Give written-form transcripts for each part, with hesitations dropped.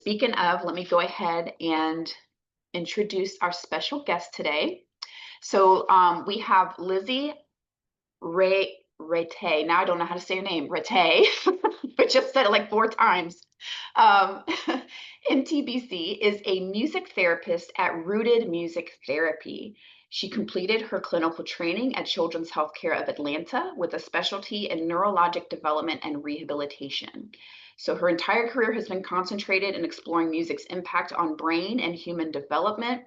Speaking of, let me go ahead and introduce our special guest today. We have Lizzie Ratté. Now I don't know how to say your name, Ratté. I just said it like 4 times. Um, MTBC is a music therapist at Rooted Music Therapy. She completed her clinical training at Children's Healthcare of Atlanta with a specialty in neurologic development and rehabilitation. So her entire career has been concentrated in exploring music's impact on brain and human development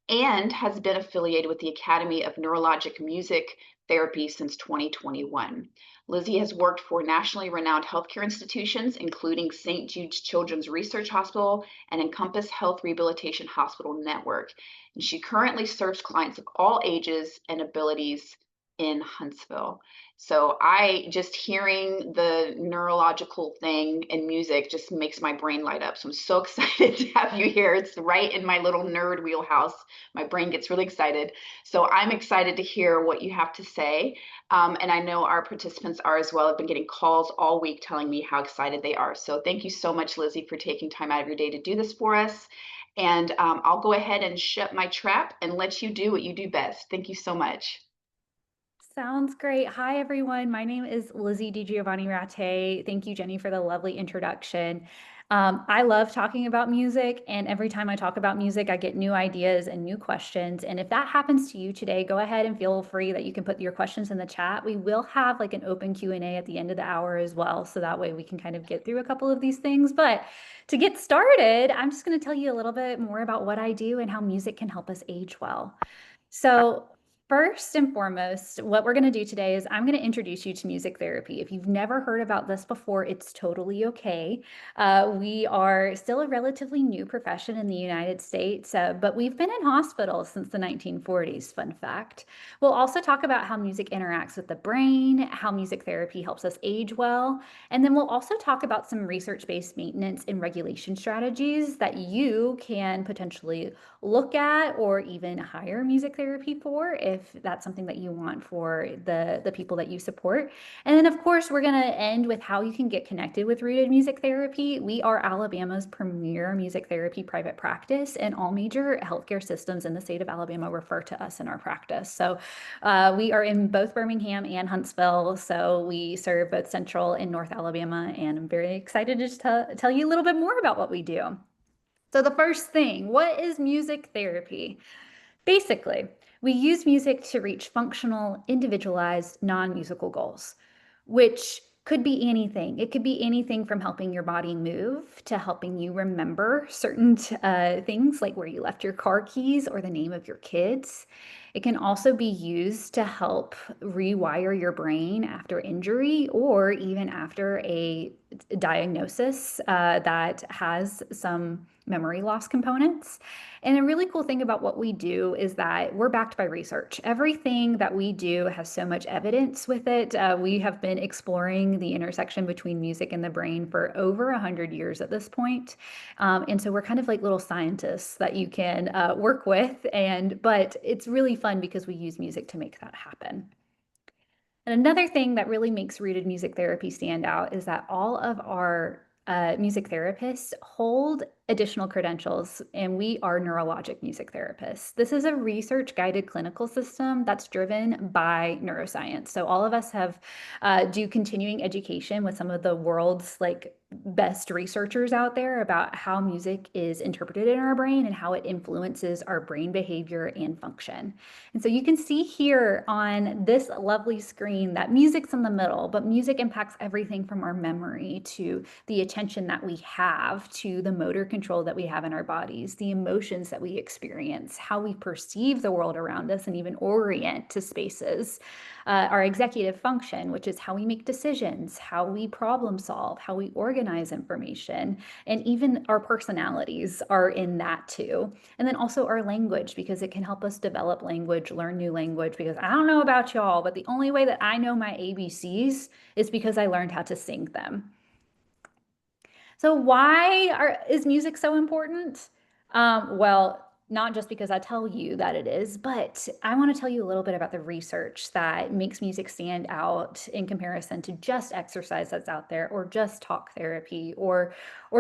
and has been affiliated with the Academy of Neurologic Music Therapy since 2021. Lizzie has worked for nationally renowned healthcare institutions, including St. Jude's Children's Research Hospital and Encompass Health Rehabilitation Hospital Network. And she currently serves clients of all ages and abilities in Huntsville. So I just hearing the neurological thing in music just makes my brain light up. So I'm so excited to have you here. It's right in my little nerd wheelhouse. My brain gets really excited. So I'm excited to hear what you have to say. And I know our participants are as well. I've been getting calls all week telling me how excited they are. So thank you so much, Lizzie, for taking time out of your day to do this for us. And I'll go ahead and shut my trap and let you do what you do best. Thank you so much. Sounds great. Hi, everyone. My name is Lizzie Digiovanni Ratté. Thank you, Jenny, for the lovely introduction. I love talking about music, and every time I talk about music, I get new ideas and new questions. And if that happens to you today, go ahead and feel free that you can put your questions in the chat. We will have like an open Q&A at the end of the hour as well, so that way we can kind of get through a couple of these things. But to get started, I'm just going to tell you a little bit more about what I do and how music can help us age well. So first and foremost, what we're going to do today is I'm going to introduce you to music therapy. If you've never heard about this before, it's totally okay. We are still a relatively new profession in the United States, but we've been in hospitals since the 1940s, fun fact. We'll also talk about how music interacts with the brain, how music therapy helps us age well, and then we'll also talk about some research-based maintenance and regulation strategies that you can potentially look at or even hire music therapy for if that's something that you want for the people that you support. And then of course, we're going to end with how you can get connected with Rooted Music Therapy. We are Alabama's premier music therapy private practice, and all major healthcare systems in the state of Alabama refer to us in our practice. So we are in both Birmingham and Huntsville. So we serve both Central and North Alabama, and I'm very excited to just tell you a little bit more about what we do. So the first thing, what is music therapy? Basically, we use music to reach functional, individualized, non-musical goals, which could be anything. It could be anything from helping your body move to helping you remember certain things like where you left your car keys or the name of your kids. It can also be used to help rewire your brain after injury or even after a diagnosis that has some memory loss components. And a really cool thing about what we do is that we're backed by research. Everything that we do has so much evidence with it. We have been exploring the intersection between music and the brain for over 100 years at this point. And so we're kind of like little scientists that you can work with. But it's really fun because we use music to make that happen. And another thing that really makes Rooted Music Therapy stand out is that all of our music therapists hold additional credentials, and we are neurologic music therapists. This is a research-guided clinical system that's driven by neuroscience. So all of us have do continuing education with some of the world's like best researchers out there about how music is interpreted in our brain and how it influences our brain behavior and function. And so you can see here on this lovely screen that music's in the middle, but music impacts everything from our memory to the attention that we have to the motor control that we have in our bodies, the emotions that we experience, how we perceive the world around us, and even orient to spaces. Our executive function, which is how we make decisions, how we problem solve, how we organize information, and even our personalities are in that too. And then also our language, because it can help us develop language, learn new language, because I don't know about y'all, but the only way that I know my ABCs is because I learned how to sing them. So why is music so important? Well, not just because I tell you that it is, but I want to tell you a little bit about the research that makes music stand out in comparison to just exercise that's out there, or just talk therapy, or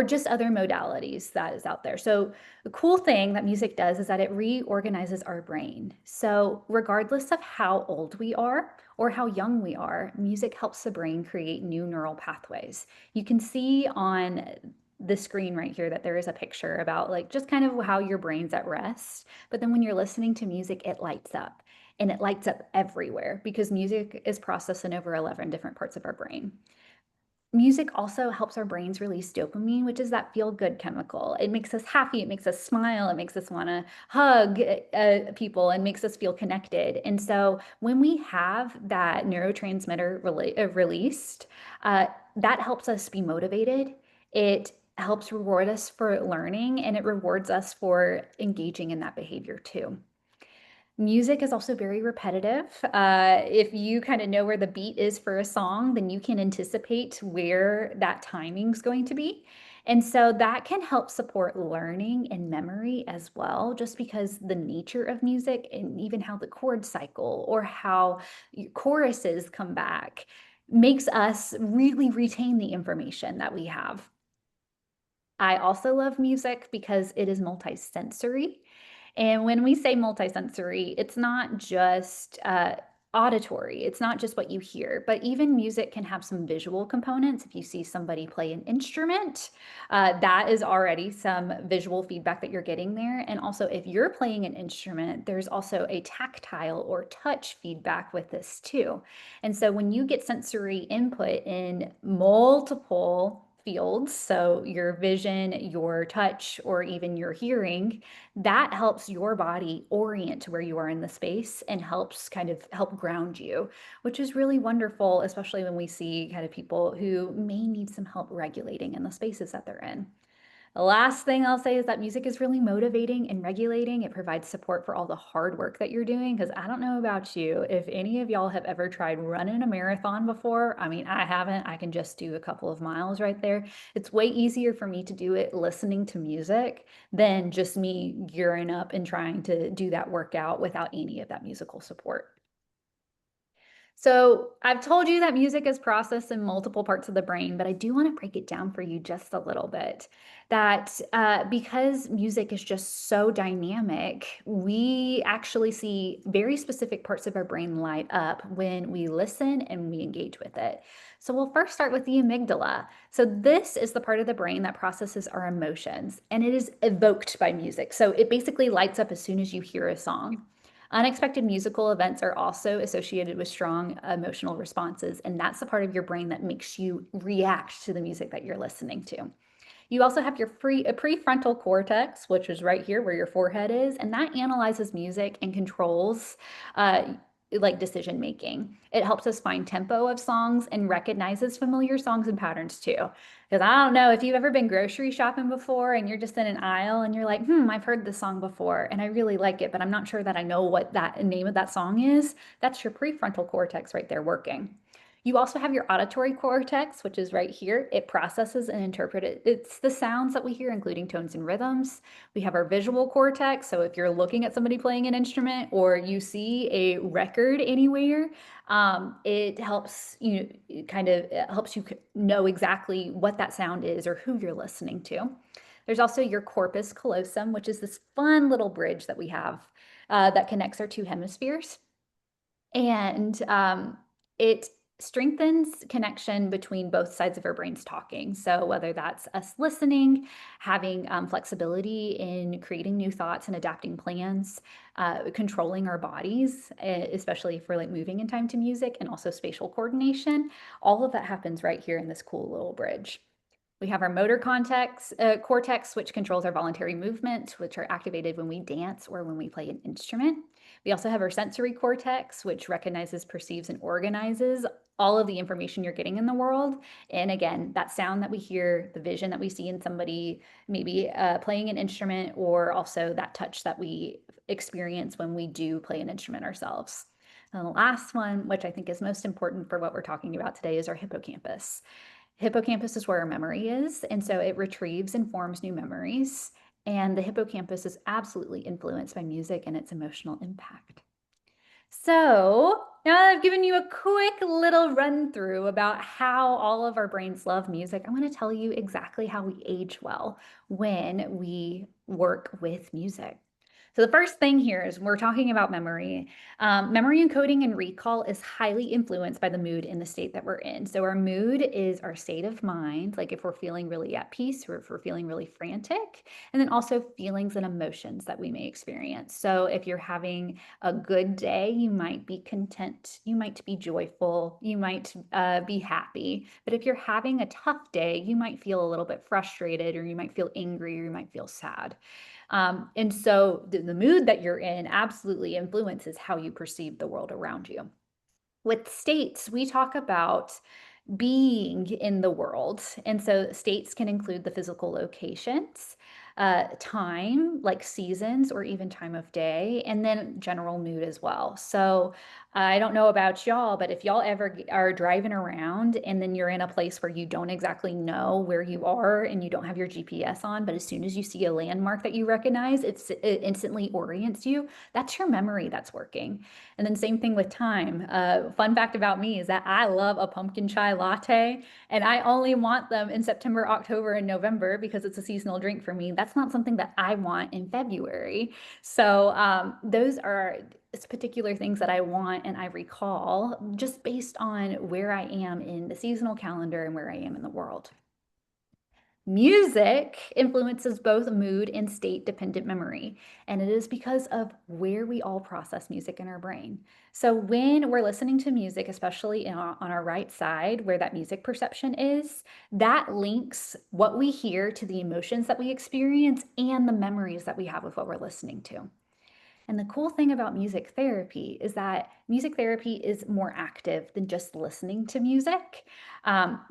just other modalities that is out there. So the cool thing that music does is that it reorganizes our brain. So regardless of how old we are or how young we are, music helps the brain create new neural pathways. You can see on the screen right here that there is a picture about like just kind of how your brain's at rest. But then when you're listening to music, it lights up, and it lights up everywhere because music is processed in over 11 different parts of our brain. Music also helps our brains release dopamine, which is that feel good chemical. It makes us happy, it makes us smile, it makes us want to hug people, and makes us feel connected. And so when we have that neurotransmitter released, uh, that helps us be motivated. It helps reward us for learning, and it rewards us for engaging in that behavior too. Music is also very repetitive. If you kind of know where the beat is for a song, then you can anticipate where that timing's going to be. And so that can help support learning and memory as well, just because the nature of music and even how the chords cycle or how choruses come back makes us really retain the information that we have. I also love music because it is multisensory. And when we say multisensory, it's not just auditory, it's not just what you hear, but even music can have some visual components. If you see somebody play an instrument, that is already some visual feedback that you're getting there. And also, if you're playing an instrument, there's also a tactile or touch feedback with this too. And so when you get sensory input in multiple fields, so your vision, your touch, or even your hearing, that helps your body orient to where you are in the space and helps kind of help ground you, which is really wonderful, especially when we see kind of people who may need some help regulating in the spaces that they're in. The last thing I'll say is that music is really motivating and regulating. It provides support for all the hard work that you're doing. Because I don't know about you, if any of y'all have ever tried running a marathon before. I mean, I haven't. I can just do a couple of miles right there. It's way easier for me to do it listening to music than just me gearing up and trying to do that workout without any of that musical support. So I've told you that music is processed in multiple parts of the brain, but I do want to break it down for you just a little bit. That because music is just so dynamic, we actually see very specific parts of our brain light up when we listen and we engage with it. So we'll first start with the amygdala. So this is the part of the brain that processes our emotions, and it is evoked by music. So it basically lights up as soon as you hear a song. Unexpected musical events are also associated with strong emotional responses, and that's the part of your brain that makes you react to the music that you're listening to. You also have your prefrontal cortex, which is right here where your forehead is, and that analyzes music and controls like decision making. It helps us find tempo of songs and recognizes familiar songs and patterns too. Because I don't know if you've ever been grocery shopping before and you're just in an aisle and you're like, I've heard this song before and I really like it, but I'm not sure that I know what that name of that song is. That's your prefrontal cortex right there working. You also have your auditory cortex, which is right here. It processes and interprets it's the sounds that we hear, including tones and rhythms. We have our visual cortex. So if you're looking at somebody playing an instrument or you see a record anywhere, it helps you kind of it helps you know exactly what that sound is or who you're listening to. There's also your corpus callosum, which is this fun little bridge that we have that connects our two hemispheres. And it strengthens connection between both sides of our brains talking. So whether that's us listening, having flexibility in creating new thoughts and adapting plans, controlling our bodies, especially if we're like moving in time to music, and also spatial coordination, all of that happens right here in this cool little bridge. We have our motor cortex, which controls our voluntary movements, which are activated when we dance or when we play an instrument. We also have our sensory cortex, which recognizes, perceives, and organizes all of the information you're getting in the world. And again, that sound that we hear, the vision that we see in somebody maybe playing an instrument, or also that touch that we experience when we do play an instrument ourselves. And the last one, which I think is most important for what we're talking about today, is our hippocampus. Hippocampus is where our memory is, and so it retrieves and forms new memories. And the hippocampus is absolutely influenced by music and its emotional impact. So now that I've given you a quick little run through about how all of our brains love music, I want to tell you exactly how we age well when we work with music. So the first thing here is we're talking about memory. Memory encoding and recall is highly influenced by the mood and the state that we're in. So our mood is our state of mind, like if we're feeling really at peace or if we're feeling really frantic, and then also feelings and emotions that we may experience. So if you're having a good day, you might be content, you might be joyful, you might be happy. But if you're having a tough day, you might feel a little bit frustrated, or you might feel angry, or you might feel sad. And so the mood that you're in absolutely influences how you perceive the world around you. With states, we talk about being in the world. And so states can include the physical locations, time, like seasons or even time of day, and then general mood as well. So I don't know about y'all, but if y'all ever are driving around and then you're in a place where you don't exactly know where you are and you don't have your GPS on, but as soon as you see a landmark that you recognize, it instantly orients you, that's your memory that's working. And then same thing with time. Fun fact about me is that I love a pumpkin chai latte, and I only want them in September, October, and November because it's a seasonal drink for me. That's not something that I want in February. So those are particular things that I want and I recall just based on where I am in the seasonal calendar and where I am in the world. Music influences both mood and state-dependent memory, and it is because of where we all process music in our brain. So when we're listening to music, especially on our right side, where that music perception is, that links what we hear to the emotions that we experience and the memories that we have with what we're listening to. And the cool thing about music therapy is that music therapy is more active than just listening to music,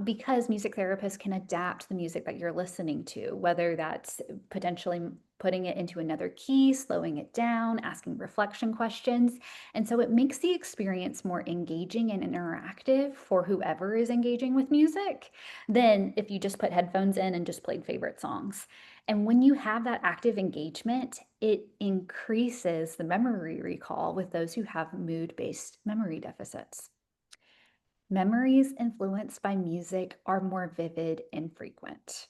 because music therapists can adapt the music that you're listening to, whether that's potentially putting it into another key, slowing it down, asking reflection questions. And so it makes the experience more engaging and interactive for whoever is engaging with music than if you just put headphones in and just played favorite songs. And when you have that active engagement, it increases the memory recall with those who have mood-based memory deficits. Memories influenced by music are more vivid and frequent.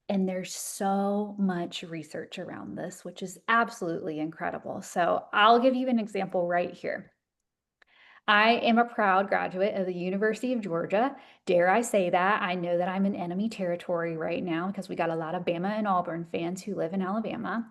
And there's so much research around this, which is absolutely incredible. So I'll give you an example right here. I am a proud graduate of the University of Georgia. Dare I say that? I know that I'm in enemy territory right now because we got a lot of Bama and Auburn fans who live in Alabama.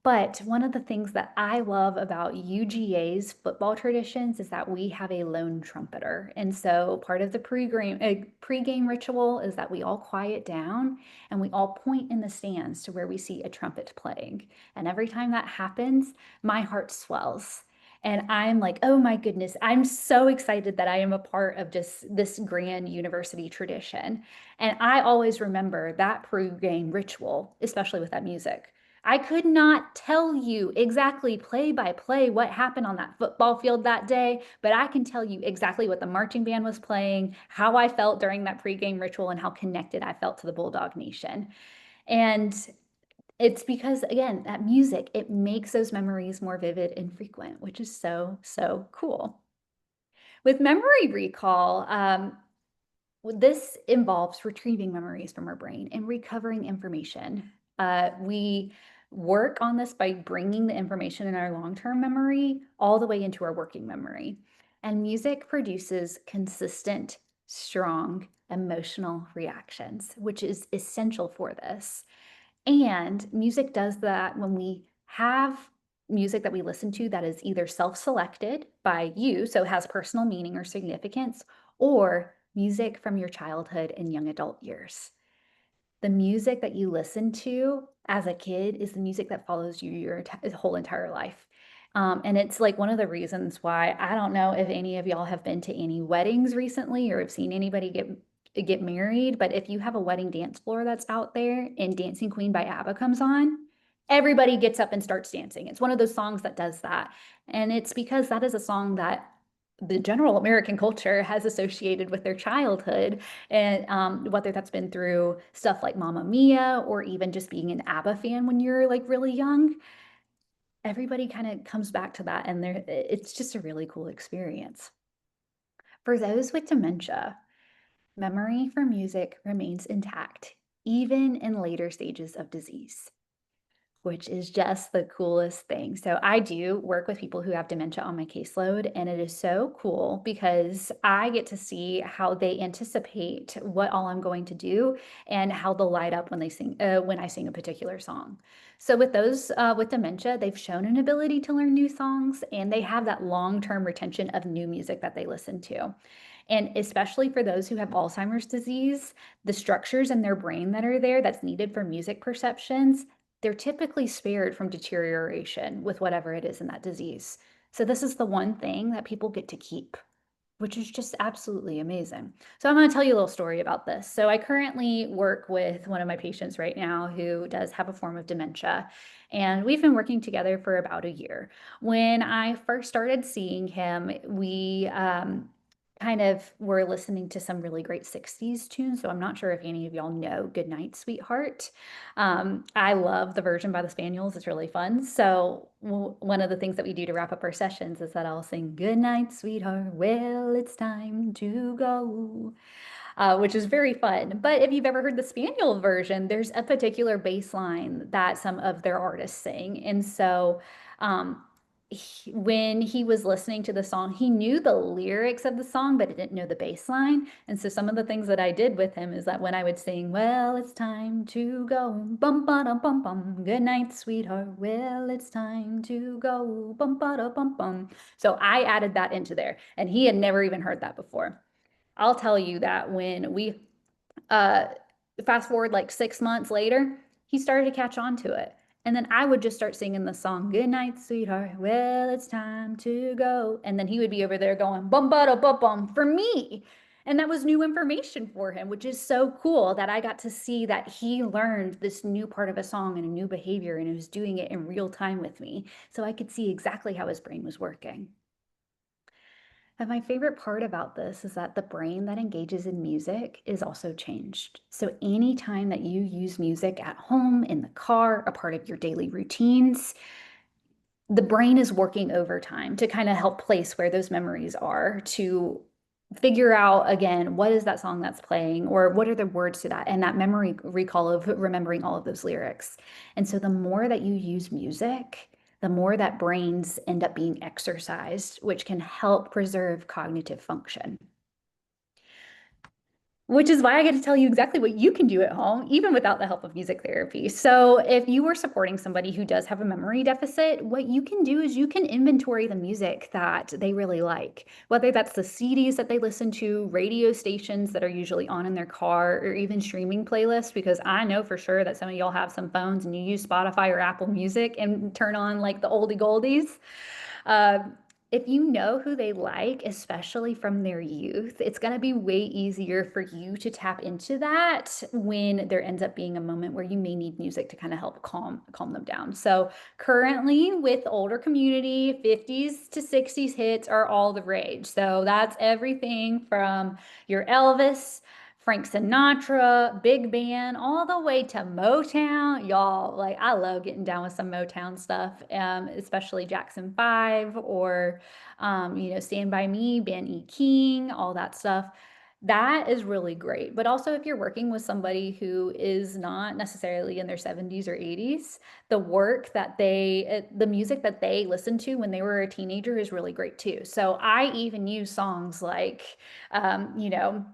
But one of the things that I love about UGA's football traditions is that we have a lone trumpeter. And so part of the pregame ritual is that we all quiet down and we all point in the stands to where we see a trumpet playing. And every time that happens, my heart swells. And I'm like, oh my goodness, I'm so excited that I am a part of just this grand university tradition. And I always remember that pregame ritual, especially with that music. I could not tell you exactly play by play what happened on that football field that day, but I can tell you exactly what the marching band was playing, how I felt during that pregame ritual, and how connected I felt to the Bulldog Nation. And it's because, again, that music, it makes those memories more vivid and frequent, which is so, so cool. With memory recall, this involves retrieving memories from our brain and recovering information. We work on this by bringing the information in our long-term memory all the way into our working memory. And music produces consistent, strong emotional reactions, which is essential for this. And music does that when we have music that we listen to that is either self-selected by you, so has personal meaning or significance, or music from your childhood and young adult years. The music that you listen to as a kid is the music that follows you your whole entire life. And it's like one of the reasons why I don't know if any of y'all have been to any weddings recently or have seen anybody get married, but if you have a wedding dance floor that's out there and Dancing Queen by ABBA comes on, everybody gets up and starts dancing. It's one of those songs that does that. And it's because that is a song that the general American culture has associated with their childhood, and whether that's been through stuff like Mamma Mia or even just being an ABBA fan when you're like really young, everybody kind of comes back to that, and it's just a really cool experience. For those with dementia, memory for music remains intact, even in later stages of disease, which is just the coolest thing. So I do work with people who have dementia on my caseload, and it is so cool because I get to see how they anticipate what all I'm going to do and how they'll light up when they sing when I sing a particular song. So with those with dementia, they've shown an ability to learn new songs, and they have that long-term retention of new music that they listen to. And especially for those who have Alzheimer's disease, the structures in their brain that are there that's needed for music perceptions, they're typically spared from deterioration with whatever it is in that disease. So this is the one thing that people get to keep, which is just absolutely amazing. So I'm going to tell you a little story about this. So I currently work with one of my patients right now who does have a form of dementia, and we've been working together for about a year. When I first started seeing him, we kind of were listening to some really great 60s tunes. So I'm not sure if any of y'all know Goodnight Sweetheart. I love the version by the Spaniels. It's really fun. So one of the things that we do to wrap up our sessions is that I'll sing "Good night, sweetheart. Well, it's time to go," which is very fun. But if you've ever heard the Spaniel version, there's a particular bass line that some of their artists sing. And so um, when he was listening to the song, he knew the lyrics of the song, but he didn't know the bass line. And so some of the things that I did with him is that when I would sing, "Well, it's time to go, bum ba dum bum bum, good night, sweetheart. Well, it's time to go, bum ba da bum bum." So I added that into there, and he had never even heard that before. I'll tell you that when we uh, fast forward like 6 months later, he started to catch on to it. And then I would just start singing the song, "Good night, sweetheart. Well, it's time to go." And then he would be over there going, "Bum ba da bum bum," for me. And that was new information for him, which is so cool that I got to see that he learned this new part of a song and a new behavior, and he was doing it in real time with me. So I could see exactly how his brain was working. And my favorite part about this is that the brain that engages in music is also changed. So anytime that you use music at home, in the car, a part of your daily routines, the brain is working overtime to kind of help place where those memories are, to figure out again, what is that song that's playing, or what are the words to that, and that memory recall of remembering all of those lyrics. And so the more that you use music, the more that brains end up being exercised, which can help preserve cognitive function. Which is why I get to tell you exactly what you can do at home, even without the help of music therapy. So, if you are supporting somebody who does have a memory deficit, what you can do is you can inventory the music that they really like, whether that's the CDs that they listen to, radio stations that are usually on in their car, or even streaming playlists. Because I know for sure that some of y'all have some phones and you use Spotify or Apple Music and turn on like the oldie goldies. Uh, if you know who they like, especially from their youth, it's going to be way easier for you to tap into that when there ends up being a moment where you may need music to kind of help calm them down. So currently with older community, 50s to 60s hits are all the rage. So that's everything from your Elvis, Frank Sinatra, big band, all the way to Motown. Y'all, like, I love getting down with some Motown stuff, especially Jackson 5 or, Stand By Me, Ben E. King, all that stuff. That is really great. But also, if you're working with somebody who is not necessarily in their 70s or 80s, the music that they listened to when they were a teenager is really great too. So I even use songs like, you know,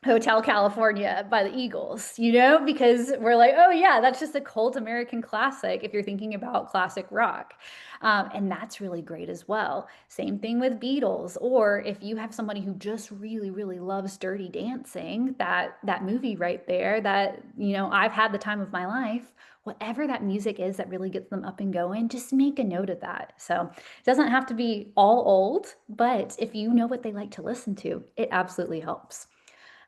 Hotel California by the Eagles, because we're like, oh yeah, that's just a cult American classic if you're thinking about classic rock. And that's really great as well. Same thing with Beatles, or if you have somebody who just really, really loves Dirty Dancing, that movie right there, that, I've had the time of my life. Whatever that music is that really gets them up and going, just make a note of that. So it doesn't have to be all old, but if you know what they like to listen to, it absolutely helps.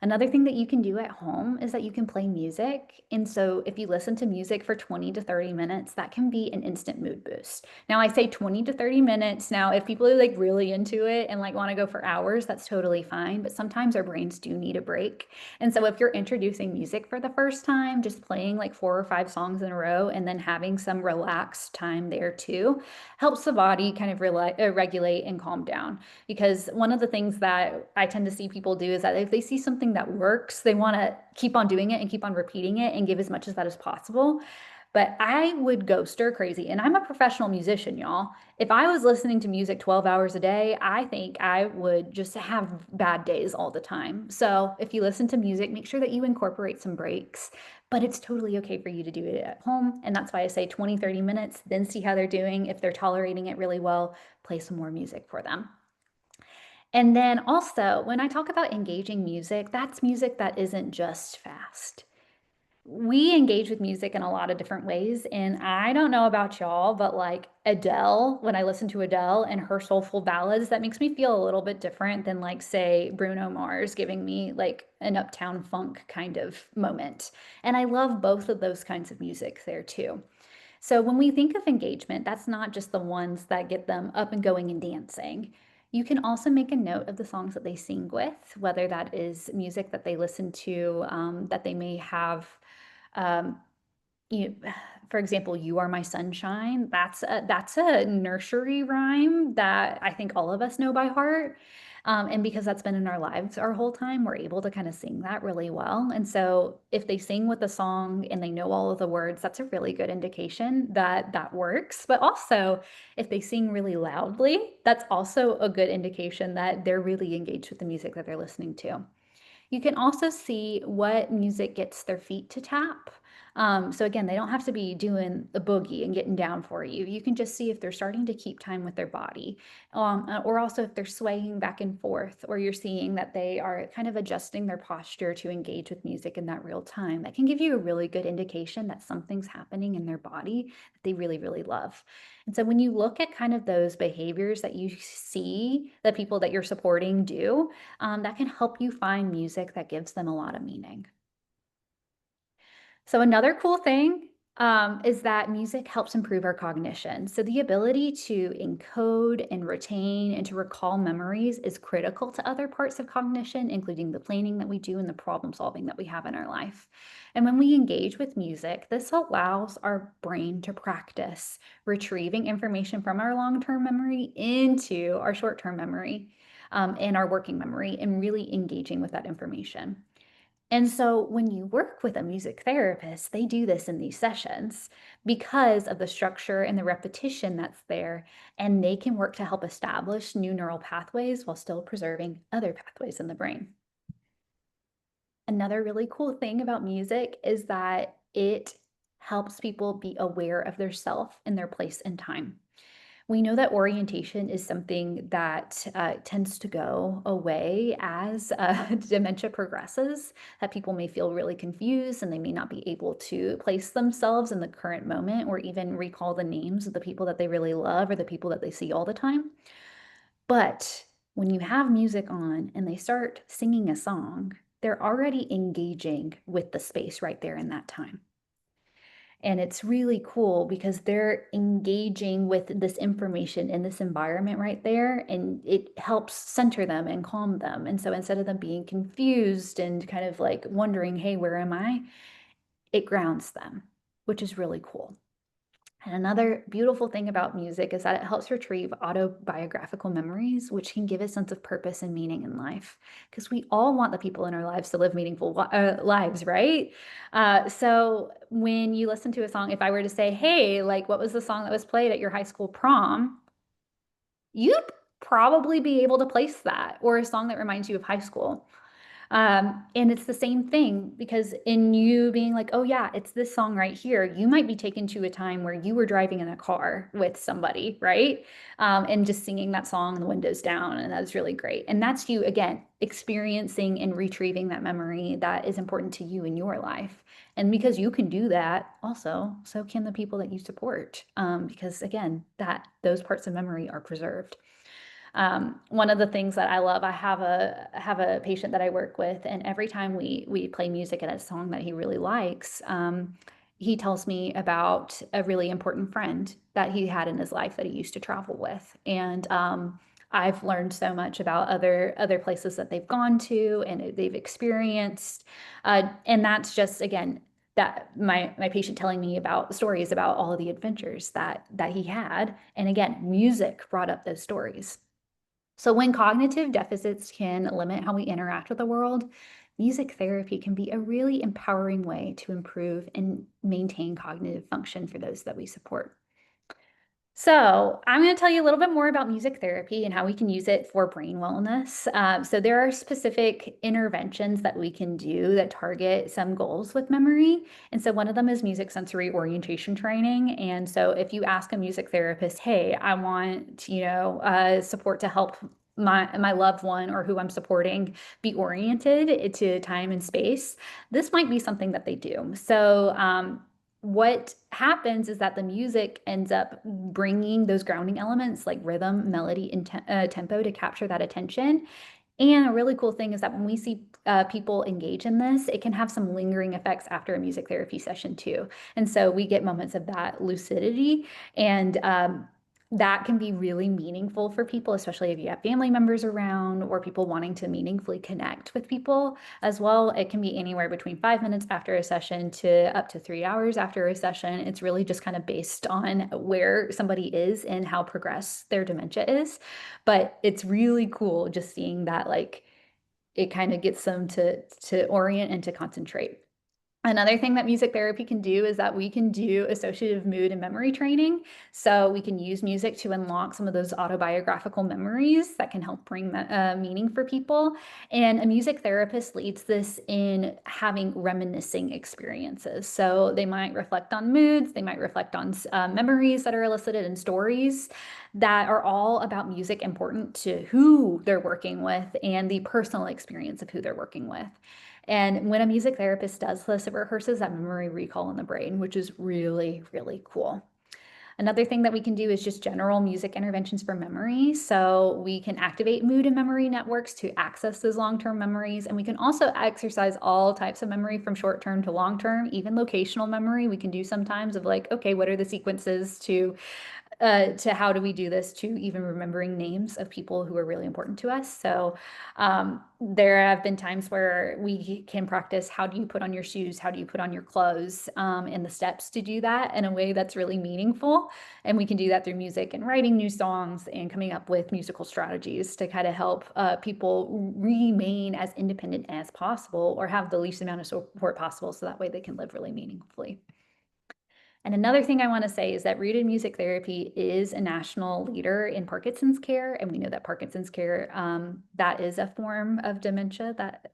Another thing that you can do at home is that you can play music. And so if you listen to music for 20 to 30 minutes, that can be an instant mood boost. Now, I say 20 to 30 minutes. Now, if people are like really into it and like want to go for hours, that's totally fine. But sometimes our brains do need a break. And so if you're introducing music for the first time, just playing like 4 or 5 songs in a row and then having some relaxed time there too, helps the body kind of regulate and calm down. Because one of the things that I tend to see people do is that if they see something that works, they want to keep on doing it and keep on repeating it and give as much of that as possible. But I would go stir crazy. And I'm a professional musician, y'all. If I was listening to music 12 hours a day, I think I would just have bad days all the time. So if you listen to music, make sure that you incorporate some breaks. But it's totally okay for you to do it at home. And that's why I say 20, 30 minutes, then see how they're doing. If they're tolerating it really well, play some more music for them. And then also, when I talk about engaging music, that's music that isn't just fast. We engage with music in a lot of different ways. And I don't know about y'all, but like Adele, when I listen to Adele and her soulful ballads, that makes me feel a little bit different than like, say, Bruno Mars giving me like an uptown funk kind of moment. And I love both of those kinds of music there too. So when we think of engagement, that's not just the ones that get them up and going and dancing. You can also make a note of the songs that they sing with, whether that is music that they listen to, that they may have um, you for example, "You Are My Sunshine," that's a nursery rhyme that I think all of us know by heart, and because that's been in our lives our whole time, we're able to kinda sing that really well, and so if they sing with the song and they know all of the words, that's a really good indication that that works, but also, if they sing really loudly, that's also a good indication that they're really engaged with the music that they're listening to. You can also see what music gets their feet to tap. So again, they don't have to be doing a boogie and getting down for you. You can just see if they're starting to keep time with their body, or also if they're swaying back and forth, or you're seeing that they are kind of adjusting their posture to engage with music in that real time. That can give you a really good indication that something's happening in their body that they really, really love. And so when you look at kind of those behaviors that you see the people that you're supporting do, that can help you find music that gives them a lot of meaning. So another cool thing is that music helps improve our cognition. So the ability to encode and retain and to recall memories is critical to other parts of cognition, including the planning that we do and the problem solving that we have in our life. And when we engage with music, this allows our brain to practice retrieving information from our long-term memory into our short-term memory and our working memory and really engaging with that information. And so when you work with a music therapist, they do this in these sessions because of the structure and the repetition that's there, and they can work to help establish new neural pathways while still preserving other pathways in the brain. Another really cool thing about music is that it helps people be aware of their self and their place in time. We know that orientation is something that tends to go away as dementia progresses, that people may feel really confused and they may not be able to place themselves in the current moment or even recall the names of the people that they really love or the people that they see all the time. But when you have music on and they start singing a song, they're already engaging with the space right there in that time. And it's really cool because they're engaging with this information in this environment right there, and it helps center them and calm them. And so instead of them being confused and kind of like wondering, hey, where am I? It grounds them, which is really cool. And another beautiful thing about music is that it helps retrieve autobiographical memories, which can give a sense of purpose and meaning in life. Because we all want the people in our lives to live meaningful lives, right? So when you listen to a song, if I were to say, hey, like, what was the song that was played at your high school prom? You'd probably be able to place that, or a song that reminds you of high school. And it's the same thing because in you being like, oh yeah, it's this song right here, you might be taken to a time where you were driving in a car with somebody, right? And just singing that song, the windows down, and that's really great. And that's you again experiencing and retrieving that memory that is important to you in your life. And because you can do that, also, so can the people that you support. Because again, that those parts of memory are preserved. One of the things that I love, I have a patient that I work with, and every time we play music and a song that he really likes, he tells me about a really important friend that he had in his life that he used to travel with. And I've learned so much about other places that they've gone to and they've experienced. And that's just, again, that my patient telling me about stories about all of the adventures that he had. And again, music brought up those stories. So when cognitive deficits can limit how we interact with the world, music therapy can be a really empowering way to improve and maintain cognitive function for those that we support. So I'm going to tell you a little bit more about music therapy and how we can use it for brain wellness. So there are specific interventions that we can do that target some goals with memory. And so one of them is music sensory orientation training. And so if you ask a music therapist, hey, I want, support to help my loved one or who I'm supporting be oriented to time and space, this might be something that they do. So what happens is that the music ends up bringing those grounding elements like rhythm, melody, and tempo to capture that attention. And a really cool thing is that when we see people engage in this, it can have some lingering effects after a music therapy session too. And so we get moments of that lucidity, and that can be really meaningful for people, especially if you have family members around or people wanting to meaningfully connect with people as well. It can be anywhere between 5 minutes after a session to up to 3 hours after a session. It's really just kind of based on where somebody is and how progressed their dementia is. But it's really cool just seeing that, like, it kind of gets them to orient and to concentrate. Another thing that music therapy can do is that we can do associative mood and memory training. So we can use music to unlock some of those autobiographical memories that can help bring meaning for people. And a music therapist leads this in having reminiscing experiences. So they might reflect on moods, they might reflect on memories that are elicited in stories that are all about music important to who they're working with and the personal experience of who they're working with. And when a music therapist does this, it rehearses that memory recall in the brain, which is really, really cool. Another thing that we can do is just general music interventions for memory. So we can activate mood and memory networks to access those long-term memories. And we can also exercise all types of memory from short-term to long-term, even locational memory. We can do sometimes of like, okay, what are the sequences to how do we do this to even remembering names of people who are really important to us. So there have been times where we can practice how do you put on your shoes, how do you put on your clothes, and the steps to do that in a way that's really meaningful. And we can do that through music and writing new songs and coming up with musical strategies to kind of help people remain as independent as possible or have the least amount of support possible so that way they can live really meaningfully. And another thing I want to say is that Rooted Music Therapy is a national leader in Parkinson's care. And we know that Parkinson's care, that is a form of dementia that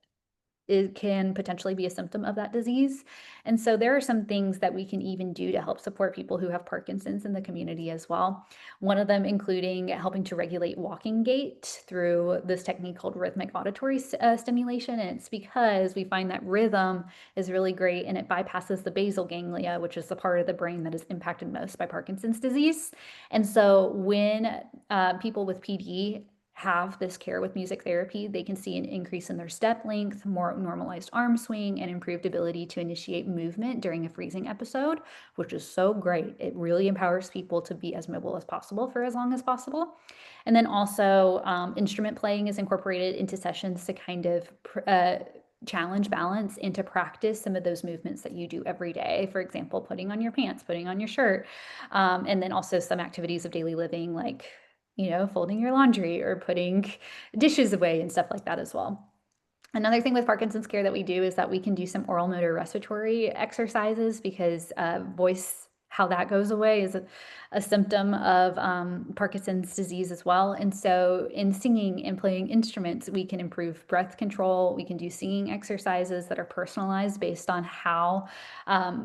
it can potentially be a symptom of that disease. And so there are some things that we can even do to help support people who have Parkinson's in the community as well. One of them including helping to regulate walking gait through this technique called rhythmic auditory stimulation. And it's because we find that rhythm is really great and it bypasses the basal ganglia, which is the part of the brain that is impacted most by Parkinson's disease. And so when people with PD have this care with music therapy, they can see an increase in their step length, more normalized arm swing, and improved ability to initiate movement during a freezing episode, which is so great. It really empowers people to be as mobile as possible for as long as possible. And then also instrument playing is incorporated into sessions to kind of challenge balance and to practice some of those movements that you do every day. For example, putting on your pants, putting on your shirt, and then also some activities of daily living like folding your laundry or putting dishes away and stuff like that as well. Another thing with Parkinson's care that we do is that we can do some oral motor respiratory exercises because voice, how that goes away is a symptom of Parkinson's disease as well. And so in singing and playing instruments, we can improve breath control. We can do singing exercises that are personalized based on how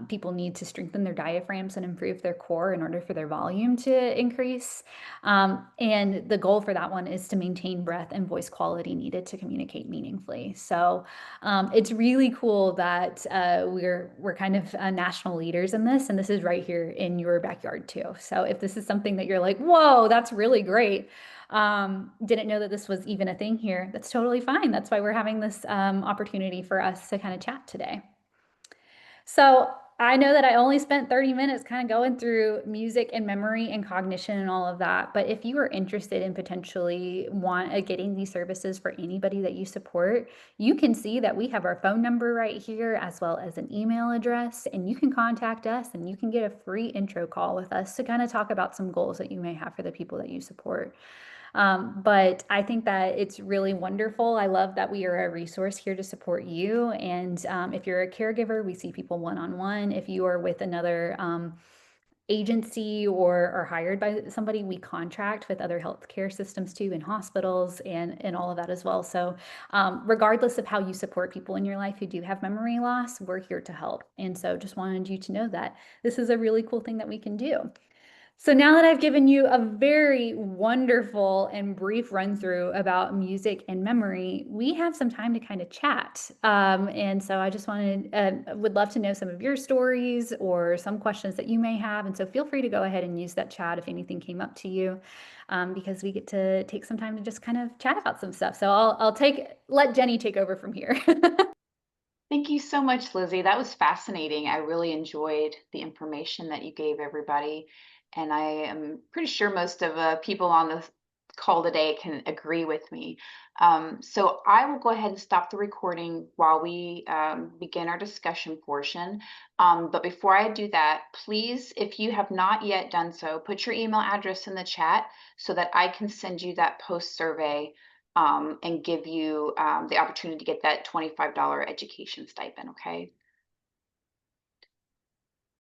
people need to strengthen their diaphragms and improve their core in order for their volume to increase. And the goal for that one is to maintain breath and voice quality needed to communicate meaningfully. So it's really cool that we're kind of national leaders in this, and this is right here here in your backyard too. So if this is something that you're like, whoa, that's really great. Didn't know that this was even a thing here. That's totally fine. That's why we're having this opportunity for us to kind of chat today. So I know that I only spent 30 minutes kind of going through music and memory and cognition and all of that. But if you are interested in potentially getting these services for anybody that you support, you can see that we have our phone number right here as well as an email address, and you can contact us and you can get a free intro call with us to kind of talk about some goals that you may have for the people that you support. But I think that it's really wonderful. I love that we are a resource here to support you. And if you're a caregiver, we see people one-on-one. If you are with another agency or are hired by somebody, we contract with other healthcare systems too, in hospitals and all of that as well. So regardless of how you support people in your life who do have memory loss, we're here to help. And so just wanted you to know that this is a really cool thing that we can do. So now that I've given you a very wonderful and brief run through about music and memory, we have some time to kind of chat. And so I just would love to know some of your stories or some questions that you may have. And so feel free to go ahead and use that chat if anything came up to you, because we get to take some time to just kind of chat about some stuff. So let Jenny take over from here. Thank you so much, Lizzie. That was fascinating. I really enjoyed the information that you gave everybody. And I am pretty sure most of people on the call today can agree with me. So I will go ahead and stop the recording while we begin our discussion portion. But before I do that, please, if you have not yet done so, put your email address in the chat so that I can send you that post survey and give you the opportunity to get that $25 education stipend, okay?